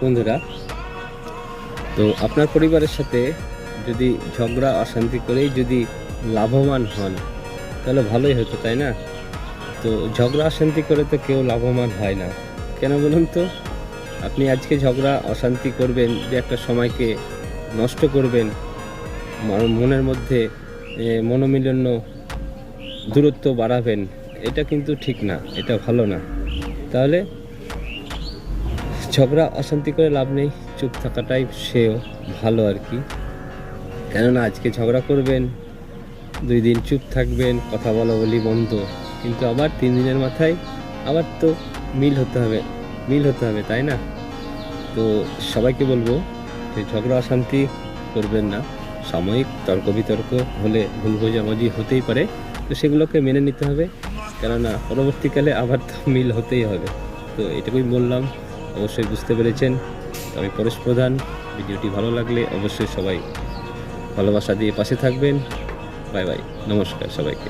বন্ধুরা, তো আপনার পরিবারের সাথে যদি ঝগড়া অশান্তি করেই যদি লাভবান হন তাহলে ভালোই হতো, তাই না? তো ঝগড়া অশান্তি করে তো কেউ লাভবান হয় না। কেন বলুন তো? আপনি আজকে ঝগড়া অশান্তি করবেন, যে একটা সময়কে নষ্ট করবেন, মনের মধ্যে মনোমালিন্য, দূরত্ব বাড়াবেন, এটা কিন্তু ঠিক না, এটা ভালো না। তাহলে ঝগড়া অশান্তি করে লাভ নেই, চুপ থাকাটাই সেও ভালো আর কি। কেননা আজকে ঝগড়া করবেন, 2 দিন চুপ থাকবেন, কথা বলা বলি বন্ধ, কিন্তু আবার 3 দিনের মাথায় আবার তো মিল হতে হবে, তাই না? তো সবাইকে বলবো যে ঝগড়া অশান্তি করবেন না। সাময়িক তর্ক বিতর্ক হলে ভুল বোঝাবুঝি হতেই পারে, তো সেগুলোকে মেনে নিতে হবে, কেননা পরবর্তীকালে আবার তো মিল হতেই হবে। তো এটুকুই বললাম, অবশ্যই বুঝতে পেরেছেন। আমি পরেশ প্রধান। ভিডিওটি ভালো লাগলে অবশ্যই সবাই ভালোবাসা দিয়ে পাশে থাকবেন। বাই বাই, নমস্কার সবাইকে।